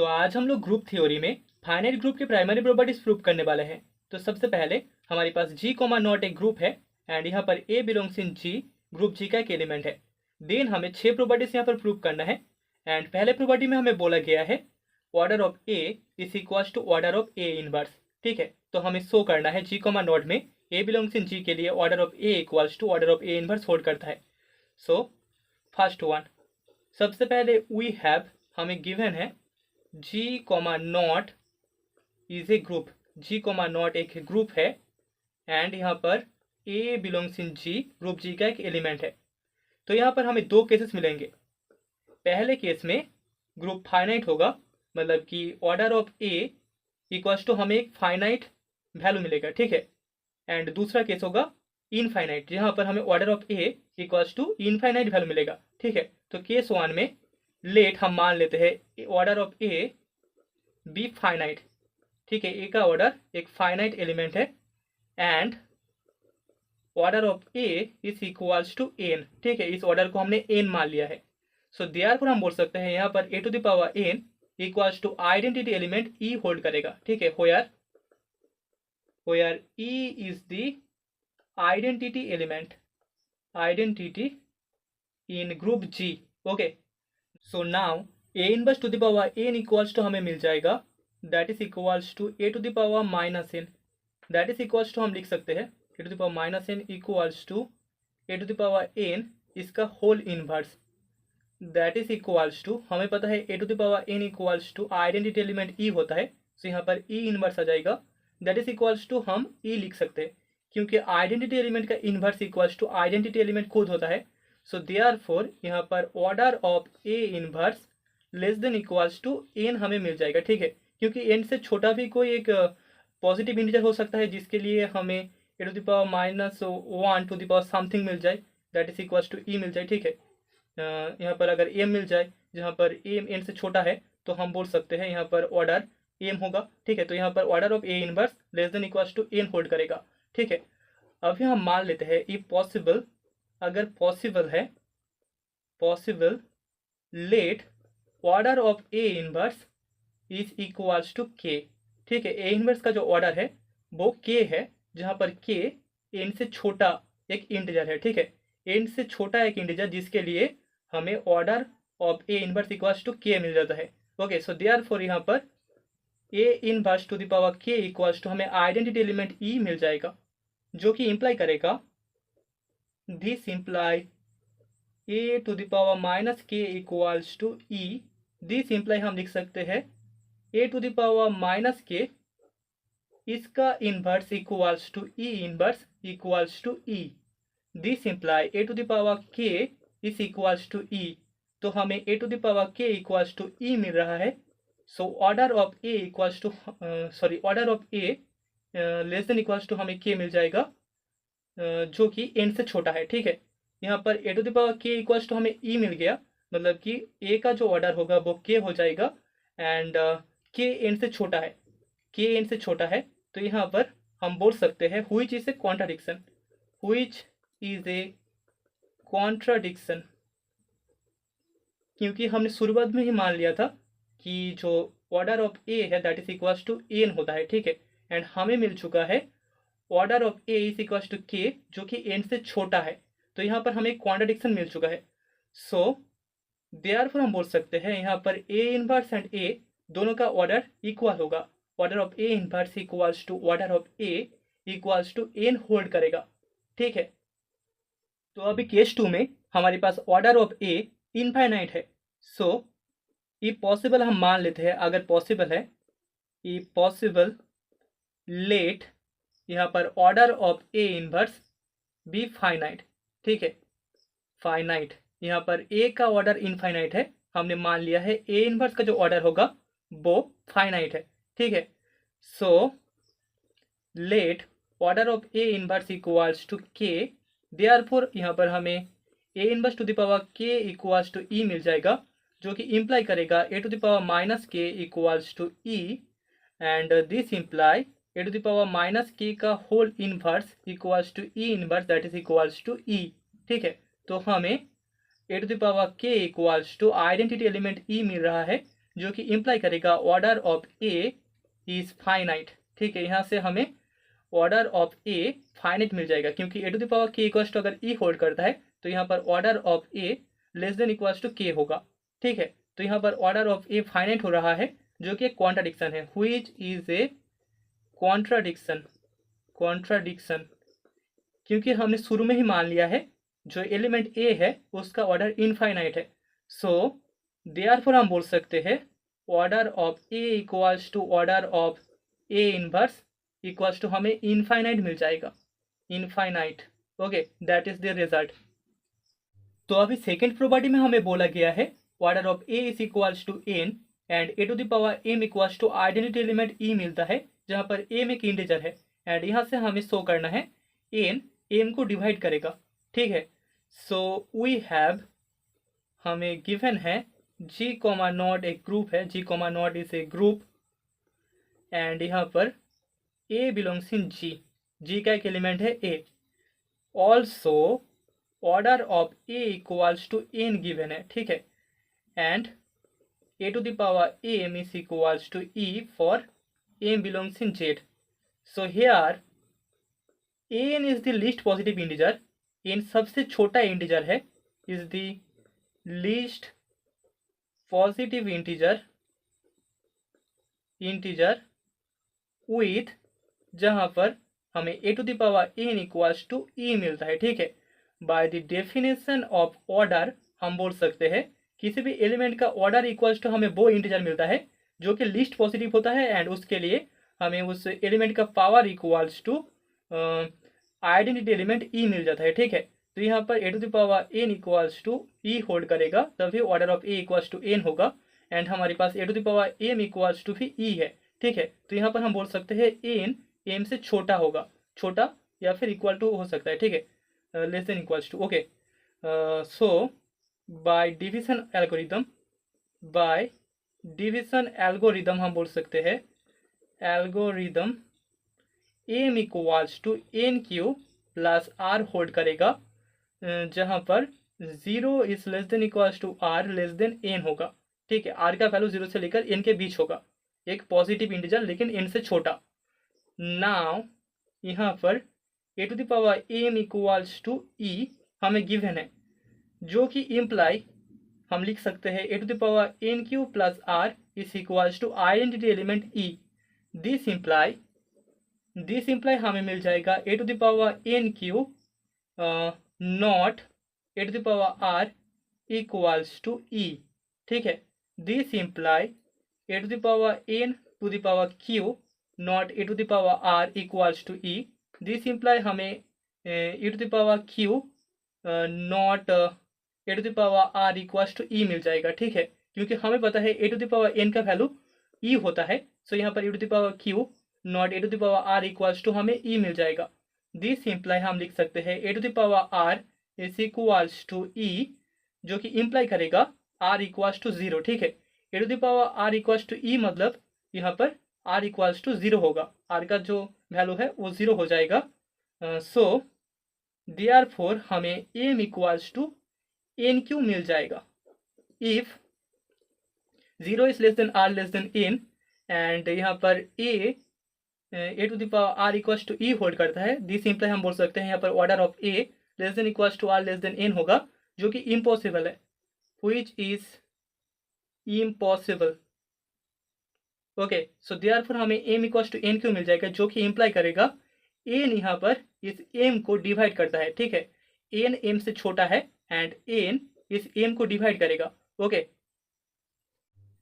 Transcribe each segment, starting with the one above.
तो आज हम लोग ग्रुप थ्योरी में फाइनाइट ग्रुप की प्राइमरी प्रॉपर्टीज प्रूव करने वाले हैं। तो सबसे पहले हमारे पास G कॉमा नॉट एक ग्रुप है एंड यहाँ पर A belongs in G, group G का एक एलिमेंट है। देन हमें 6 प्रॉपर्टीज यहाँ पर प्रूव करना है एंड पहले प्रॉपर्टी में हमें बोला गया है order of A is equals to order of A inverse. ठीक है, तो हमें शो करना है G कॉमा नॉट में A बिलोंग्स इन G के लिए order of A equals to order of A inverse hold करता है। सो फर्स्ट वन, सबसे पहले वी हैव हमें गिवन है G comma not is a group. G comma not एक ग्रुप है एंड यहाँ पर A belongs in G, group G का एक एलिमेंट है। तो यहाँ पर हमें दो केसेस मिलेंगे। पहले केस में ग्रुप फाइनाइट होगा, मतलब कि order of A equals to हमें एक फाइनाइट वैल्यू मिलेगा। ठीक है, एंड दूसरा केस होगा इनफाइनाइट, जहाँ पर हमें order of A equals to infinite value मिलेगा। ठीक है, तो केस वन में लेट हम मान लेते हैं order of A be finite. ठीक है, A का ऑर्डर एक फाइनाइट एलिमेंट है and order of A is equals to n। ठीक है, इस ऑर्डर को हमने n मान लिया है। सो देयरफॉर हम बोल सकते हैं यहाँ पर a to the power n equals to identity element E hold करेगा। ठीक है, where E is the identity element, identity in group G। Okay, so now a inverse to the power n equals to हमें मिल जाएगा that is equals to a to the power minus n। That is equals to हम लिख सकते हैं a to the power minus n equals to a to the power n इसका whole inverse. That is equals to हमें पता है a to the power n equals to identity element E होता है, तो यहाँ पर E इनवर्स आ जाएगा। दैट इज इक्वल्स टू हम E लिख सकते हैं क्योंकि आइडेंटिटी एलिमेंट का inverse equals to identity element खुद होता है। सो देयरफॉर यहाँ पर order of A inverse less than equals to n हमें मिल जाएगा। ठीक है, क्योंकि n से छोटा भी कोई एक पॉजिटिव इंटीजर हो सकता है जिसके लिए हमें a to the power minus 1 to the power something मिल जाए, that is equals to E मिल जाए। ठीक है, यहाँ पर अगर m मिल जाए जहाँ पर m n से छोटा है तो हम बोल सकते हैं यहाँ पर ऑर्डर m होगा। ठीक है, तो यहाँ पर order of A inverse less than equals to n hold करेगा। ठीक है, अभी हम मान लेते हैं इफ पॉसिबल, अगर पॉसिबल है, possible let order of A inverse is equals to k। ठीक है, A इनवर्स का जो ऑर्डर है वो k है, जहाँ पर k n से छोटा एक इंटीजर है। ठीक है, n से छोटा एक इंटीजर जिसके लिए हमें order of A inverse equals to k मिल जाता है। ओके, सो देयरफॉर यहाँ पर A inverse to the power k equals to हमें आइडेंटिटी एलिमेंट E मिल जाएगा, जो कि इंप्लाई करेगा this imply a to the power minus k equals to E। This imply हम लिख सकते हैं a to the power minus k इसका inverse equals to E inverse equals to E। This imply a to the power k is equals to E, तो हमें a to the power k equals to E मिल रहा है। So order of A equals to order of A less than equals to हमें k मिल जाएगा, जो कि n से छोटा है। ठीक है, यहाँ पर a to the power k equals to हमें E मिल गया, मतलब कि a का जो ऑर्डर होगा वो k हो जाएगा एंड k n से छोटा है, k n से छोटा है। तो यहाँ पर हम बोल सकते हैं which is a contradiction, which is a contradiction, क्योंकि हमने शुरुआत में ही मान लिया था कि जो ऑर्डर ऑफ A है that is equals to n होता है। ठीक है, एंड हमें मिल चुका है order of A is equals to k, जो कि n से छोटा है। तो यहाँ पर हमें कॉन्ट्राडिक्शन मिल चुका है। सो देयरफॉर हम बोल सकते हैं यहाँ पर A इनवर्स एंड A दोनों का ऑर्डर इक्वल होगा। Order of A inverse equals to order of A equals to n hold करेगा। ठीक है, तो अभी केस 2 में हमारे पास ऑर्डर ऑफ A इनफाइनाइट है। सो ये पॉसिबल हम मान लेते हैं, अगर पॉसिबल है, ये पॉसिबल लेट यहाँ पर order of A inverse B finite. ठीक है, फाइनाइट, यहाँ पर A का ऑर्डर इनफाइनाइट है, हमने मान लिया है A इनवर्स का जो ऑर्डर होगा वो फाइनाइट है। ठीक है, so let order of A inverse equals to k, therefore यहाँ पर हमें A inverse to the power k equals to E मिल जाएगा, जो कि इंप्लाई करेगा a to the power minus k equals to E and this imply a to the power minus k का whole inverse equals to E inverse that is equals to E। ठीक है, तो हमें a to the power k equals to identity element E मिल रहा है, जो कि इम्प्लाई करेगा order of A is finite. ठीक है, यहाँ से हमें ऑर्डर ऑफ ए फाइनाइट मिल जाएगा, क्योंकि A to the power k equals to अगर ई होल्ड करता है तो यहाँ पर order of A less than equals to k होगा। ठीक है, तो यहाँ पर ऑर्डर ऑफ ए फाइनाइट हो रहा है, जो कि एक कॉन्ट्राडिक्शन है, व्हिच इज ए कॉन्ट्राडिक्शन। क्योंकि हमने शुरू में ही मान लिया है जो एलिमेंट ए है उसका ऑर्डर इनफाइनाइट है। सो देयरफॉर हम बोल सकते हैं order of A equals to order of a inverse equals to हमें इनफाइनाइट मिल जाएगा, infinite. Okay, that is the result. तो अभी सेकेंड प्रॉपर्टी में हमें बोला गया है order of A is equals to n and a to the power M equals to identity element e मिलता है, जहाँ पर एम एक इंटीजर है एंड यहाँ से हमें शो करना है एन एम को डिवाइड करेगा। ठीक है, सो वी हैव, हमें गिवन है जी कॉमा नॉट एक ग्रुप है, g comma not is a group and यहाँ पर ए बिलोंग्स इन जी, जी का एक एलिमेंट है a. Also order of A equals to N given है। ठीक है, and a to the power m is equals to e for m belongs in z. So here n is the least positive integer, n सबसे छोटा integer है, is the least positive integer with, जहां पर हमें a to the power n equals to e मिलता है। ठीक है, by the definition of order हम बोल सकते हैं किसी भी एलिमेंट का ऑर्डर इक्वल्स टू हमें वो इंटीजर मिलता है जो कि लीस्ट पॉजिटिव होता है एंड उसके लिए हमें उस एलिमेंट का power equals to identity element e मिल जाता है। ठीक है, तो यहाँ पर a to the power n equals to e hold करेगा तभी order of A equals to N होगा एंड हमारे पास a to the power M equals to भी ई है। ठीक है, तो यहाँ पर हम बोल सकते हैं एन एम से छोटा होगा, छोटा या फिर इक्वल टू हो सकता है। ठीक है, less than equals to. Okay, so by division algorithm हम बोल सकते हैं algorithm M equals to N Q plus R hold करेगा, जहां पर 0 is less than equals to are less than N होगा। ठीक है, आर का वैल्यू 0 से लेकर एन के बीच होगा, एक पॉजिटिव इंटीजर लेकिन एन से छोटा। नाउ यहाँ पर a to the power M equals to e हमें गिवन है, जो कि इम्प्लाई हम लिख सकते हैं a to the power n Q plus r is equals to identity element e. This imply हमें मिल जाएगा a to the power n q naught a to the power r equals to e. ठीक है, this imply a to the power n to the power q naught a to the power r equals to e. This imply हमें a to the power q naught a to the power r equals to e मिल जाएगा। ठीक है, क्योंकि हमें पता है a to the power n का वैल्यू ई होता है, सो यहाँ पर a to the power q naught a to the power r equals to हमें ई मिल जाएगा। दिस इम्प्लाई हम लिख सकते हैं a to the power r is equals to e, जो कि इम्प्लाई करेगा आर इक्वल्स टू 0। ठीक है, a to the power r equals to e मतलब यहाँ पर आर इक्वल्स टू 0 होगा, आर का जो वैल्यू है वो 0 हो जाएगा। सो देयरफॉर हमें m equals to N q मिल जाएगा if 0 is less than r less than n and यहाँ पर a to the power r equals to e hold करता है। दिस इम्प्लाई हम बोल सकते हैं यहाँ पर order of A less than equals to are less than N होगा, जो कि इम्पॉसिबल है, which is impossible. Okay, so therefore हमें m equals to N q मिल जाएगा, जो कि इम्प्लाई करेगा एन यहाँ पर इस एम को डिवाइड करता है। ठीक है, एन एम से छोटा है एंड एन इस एम को डिवाइड करेगा। ओके,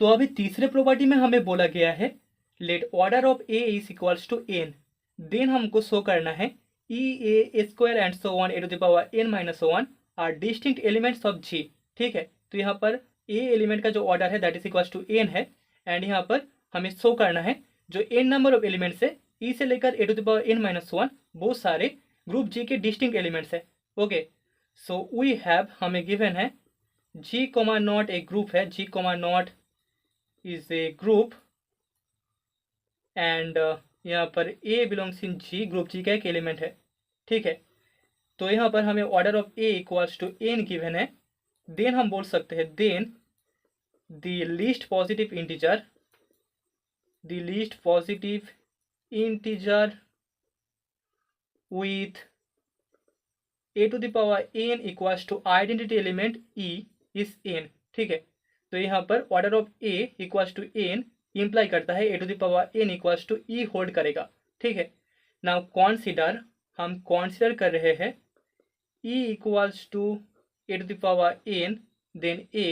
तो अभी तीसरे प्रॉपर्टी में हमें बोला गया है let order of A is equals to n, then हमको शो करना है e a square and so on a to the power n minus 1 are distinct elements of g. ठीक है, तो यहाँ पर ए एलिमेंट का जो ऑर्डर है that is equals to N है एंड यहाँ पर हमें शो करना है जो एन नंबर ऑफ एलिमेंट्स है ई से लेकर a to the power n minus 1 वो सारे ग्रुप जी के डिस्टिंक्ट एलिमेंट्स है। ओके, सो वी हैव, हमें गिवन है जी कॉमा नॉट एक ग्रुप है, g comma not is a group and यहाँ पर ए बिलोंग्स इन जी, ग्रुप जी का एक एलिमेंट है। ठीक है, तो यहाँ पर हमें order of A equals to N given है, देन हम बोल सकते हैं then the least positive integer with a to the power n equals to identity element e is n। ठीक है, तो यहाँ पर order of a equals to n imply करता है a to the power n equals to e hold करेगा। ठीक है, नाउ कॉन्सिडर, हम कॉन्सिडर कर रहे हैं e equals to a to the power n then a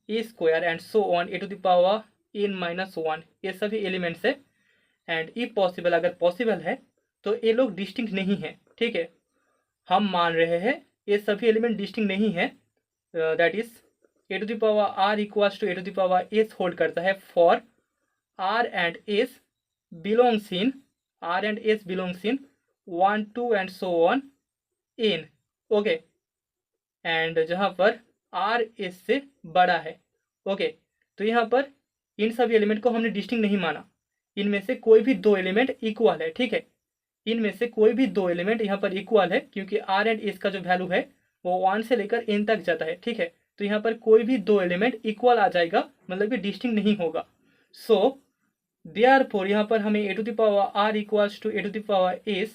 square and so on a to the power n minus 1, ये सभी elements है। एंड इफ पॉसिबल, अगर पॉसिबल है तो ये लोग डिस्टिंक्ट नहीं है। ठीक है, हम मान रहे हैं ये सभी एलिमेंट डिस्टिंक्ट नहीं है, that is a to the power r equals to a to the power s hold करता है for r and s belongs in 1 2 and so on n। Okay, and जहाँ पर r s से बड़ा है। Okay, तो यहाँ पर इन सभी एलिमेंट को हमने डिस्टिंक्ट नहीं माना, इनमें से कोई भी दो एलिमेंट इक्वल है। ठीक है, इनमें से कोई भी दो एलिमेंट यहाँ पर इक्वल है क्योंकि आर एंड एस का जो वैल्यू है वो 1 से लेकर n तक जाता है। ठीक है, तो यहाँ पर कोई भी दो एलिमेंट इक्वल आ जाएगा, मतलब कि डिस्टिंक्ट नहीं होगा। सो देयरफॉर यहाँ पर हमें a to the power r equals to a to the power s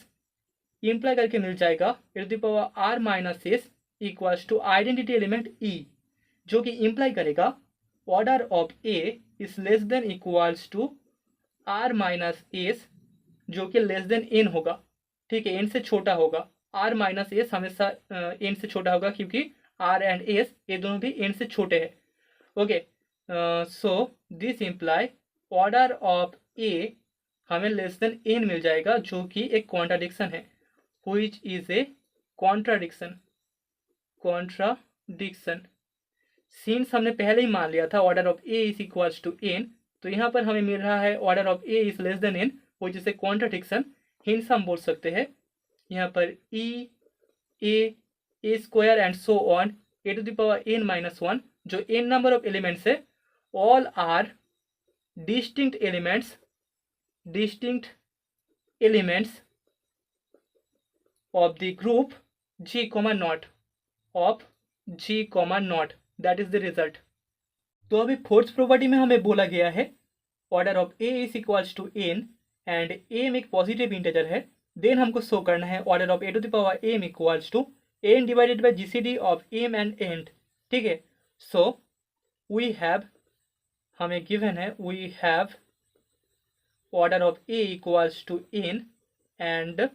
imply करके मिल जाएगा a to the power r minus s equals to identity element e, जो कि इंप्लाई करेगा order of a is less than equals to r minus s, जो कि less than n होगा। ठीक है, n से छोटा होगा, r माइनस s हमेशा n से छोटा होगा क्योंकि r एंड s ये दोनों भी n से छोटे हैं। Okay, so this imply order of a हमें लेस देन n मिल जाएगा, जो कि एक कॉन्ट्राडिक्शन है, which is a contradiction. Since हमने पहले ही मान लिया था order of a is equals to n, तो यहाँ पर हमें मिल रहा है order of a is less than n, वो जिसे कॉन्ट्राडिक्शन। हिंस हम बोल सकते हैं यहाँ पर a square and so on a to the power n minus 1, जो n नंबर ऑफ एलिमेंट्स है, all are distinct elements of the group g comma not of g comma not, that is the result. तो अभी fourth property में हमें बोला गया है order of a is equals to n and m एक positive integer है, then हमको शो करना है order of a to the power m equals to n divided by GCD of m and n। ठीक है, सो वी हैव, हमें given है, we have order of a equals to n and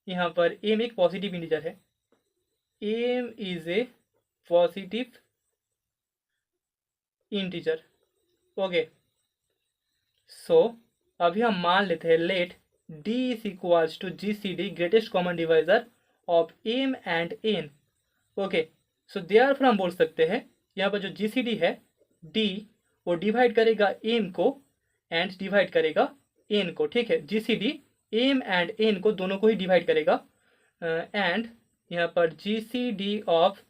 यहाँ पर m एक positive integer है, m is a positive integer. Okay, so अभी हम मान लेते हैं let d is equals to GCD greatest common divisor of m and n। Okay, so therefore हम बोल सकते हैं यहाँ पर जो GCD है d वो डिवाइड करेगा m को एंड डिवाइड करेगा n को। ठीक है, GCD m एंड n को दोनों को ही डिवाइड करेगा, एंड यहाँ पर GCD of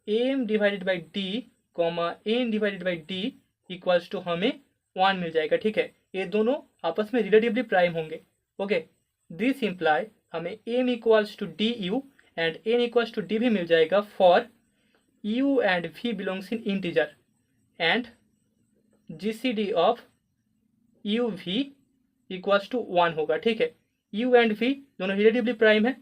m divided by d comma n divided by d equals to हमें 1 मिल जाएगा। ठीक है, ये दोनों आपस में रिलेटिवली प्राइम होंगे। ओके, दिस इम्प्लाई हमें m equals to D U and n equals to D भी मिल जाएगा for u and v belongs in integer, and GCD of u v equals to 1 होगा। ठीक है, u एंड v दोनों relatively prime है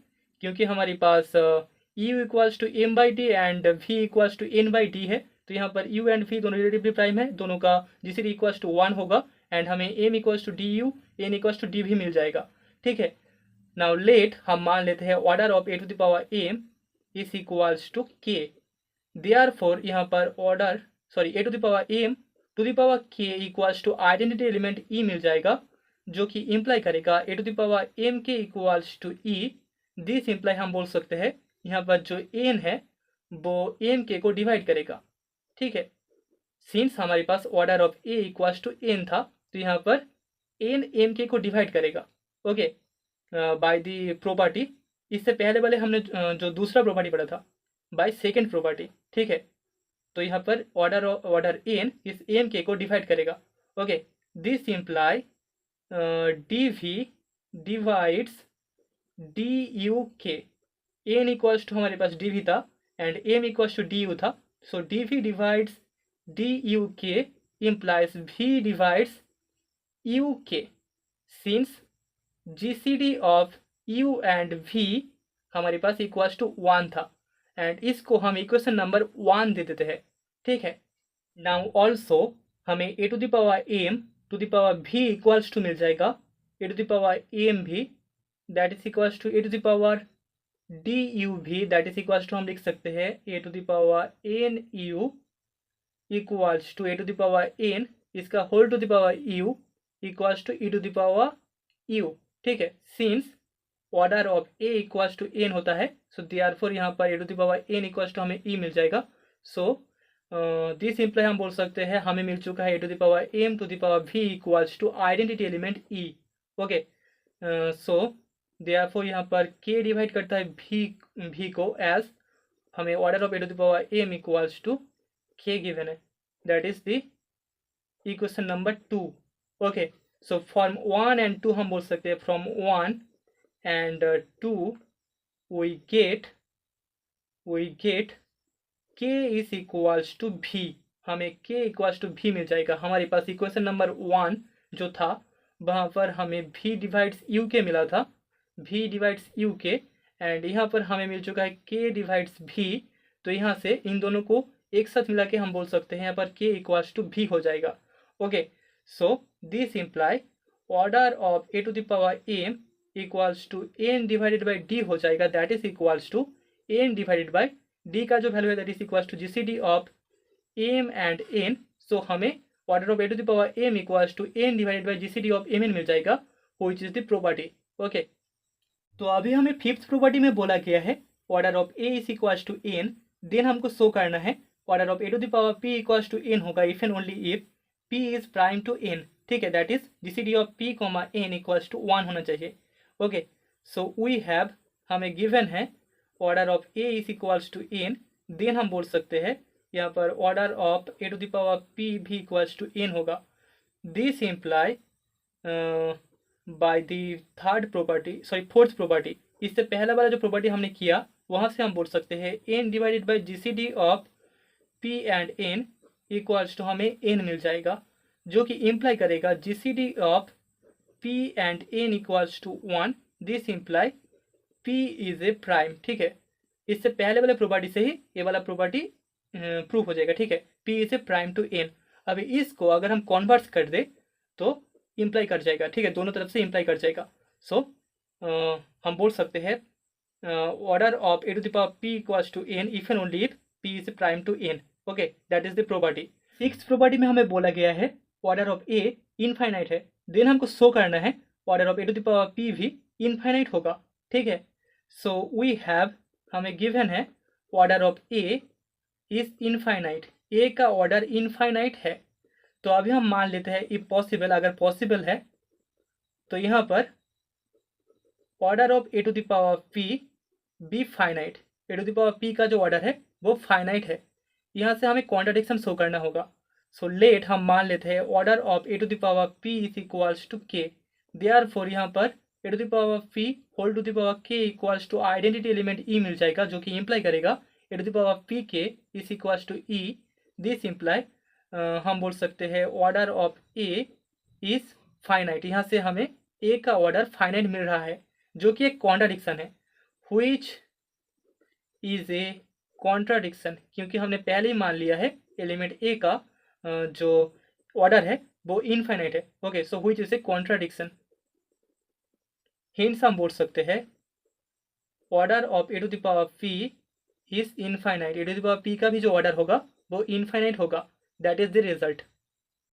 क्योंकि हमारे पास u equals to m by D and v equals to n by D है, तो यहाँ पर u एंड v दोनों रिलेटिवली प्राइम है, दोनों का GCD इक्वल्स टू 1 होगा एंड हमें m equals to D U, n equals to D भी मिल जाएगा। ठीक है, नाउ लेट हम मान लेते हैं order of a to the power m is equals to k, therefore यहाँ पर order a to the power m to the power k equals to identity element e मिल जाएगा, जो कि इंप्लाई करेगा a to the power m k equals to e। This imply हम बोल सकते हैं यहाँ पर जो n है वो m k को डिवाइड करेगा। ठीक है, सिंस हमारे पास order of a equals to n था, तो यहाँ पर n m k को डिवाइड करेगा। ओके, बाय द प्रॉपर्टी, इससे पहले वाले हमने जो दूसरा प्रॉपर्टी पढ़ा था बाय सेकेंड प्रॉपर्टी। ठीक है, तो यहाँ पर ऑर्डर n इस m k को डिवाइड करेगा। ओके, this imply dv divides duk, n equals to हमारे पास dv था and m equals to du था, so dv divides DUK implies V divides UK since GCD of U and V हमारे पास equals to 1 था and इसको हम equation number 1 दे देते हैं, ठीक है। नाउ ऑल्सो हमें a to the power m to the power भी इक्वल्स टू मिल जाएगा a to the power m भी, that is equals to a to the power d u भी, दैट इज इक्वल्स टू हम लिख सकते हैं a to the power n u equals to a to the power n, इसका whole to the power u equals to e to the power u, ठीक है। Since order of A equals to n होता है, so therefore यहाँ पर a to the power n equals to हमें e मिल जाएगा। सो दिस इम्प्लाई हम बोल सकते हैं हमें मिल चुका है a to the power m to the power v equals to identity element e, okay. So therefore यहाँ पर के डिवाइड करता है भी को एज हमें order of A to the power M equals to K given है, that is the equation number 2, okay. So from 1 and 2 हम बोल सकते हैं from 1 and 2 we get k is equals to v, हमें k equals to v मिल जाएगा। हमारे पास equation number 1 जो था वहाँ पर हमें v डिवाइड्स u के मिला था, v डिवाइड्स u के, एंड यहाँ पर हमें मिल चुका है k डिवाइड्स v, तो यहाँ से इन दोनों को एक साथ मिला के हम बोल सकते हैं यहाँ पर k इक्वल्स टू v हो जाएगा, okay. So this imply order of A to the power m equals to n divided by d हो जाएगा, that is equals to n divided by d का जो वैल्यू है that is equals to GCD of m and n. So हमें order of A to the power M equals to n divided by GCD of m n मिल जाएगा, which is the property, okay. तो अभी हमें fifth property में बोला गया है order of A is equals to n, then हमको शो करना है order of A to the power p equals to N होगा if and only if p is prime to n, ठीक है, that is GCD of p comma n equals to 1 होना चाहिए, okay. So we have हमें given है order of A is equals to n, then हम बोल सकते हैं यहाँ पर order of A to the power P भी इक्वल्स टू एन होगा। This imply by the third property, sorry fourth property, इससे पहला वाला जो प्रॉपर्टी हमने किया वहाँ से हम बोल सकते हैं n divided by G C D of p and n equals to हमें एन मिल जाएगा, जो कि इम्प्लाई करेगा G C D of P and n equals to 1, this imply P is a prime, ठीक है। इससे पहले वाले प्रॉपर्टी से ही ये वाला प्रॉपर्टी प्रूफ हो जाएगा, ठीक है, P is a prime to n। अभी इसको अगर हम कॉन्वर्ट कर दे तो इम्प्लाई कर जाएगा, ठीक है, दोनों तरफ से इम्प्लाई कर जाएगा। सो हम बोल सकते हैं order of A to the power p equals to n if and only if P is prime to n, okay, that is the property. Sixth property में हमें बोला गया है ऑर्डर ऑफ a इनफाइनाइट है, देन हमको show करना है order of A to the power P भी इनफाइनाइट होगा, ठीक है। सो वी हैव हमें गिवन है order of A is infinite, a का ऑर्डर इनफाइनाइट है, तो अभी हम मान लेते हैं इफ पॉसिबल, अगर पॉसिबल है तो यहाँ पर order of A to the power P be finite, A to the power P का जो ऑर्डर है वो फाइनाइट है, यहाँ से हमें कॉन्ट्राडिक्शन शो करना होगा। सो लेट हम मान लेते हैं order of A to the power P is equals to k, therefore यहाँ पर a to the power p whole to the power k equals to identity element e मिल जाएगा, जो कि इम्प्लाई करेगा a to the power p k is equals to e. This imply हम बोल सकते हैं order of A is finite, यहाँ से हमें ए का ऑर्डर फाइनाइट मिल रहा है, जो कि एक कॉन्ट्राडिक्शन है, व्हिच इज ए कॉन्ट्राडिक्शन, क्योंकि हमने पहले ही मान लिया है एलिमेंट ए का जो ऑर्डर है वो इनफाइनाइट है, okay. So which is a contradiction, hence हम बोल सकते हैं order of A to the power P is infinite, A to the power P का भी जो ऑर्डर होगा वो इनफाइनाइट होगा, दैट इज द रिजल्ट।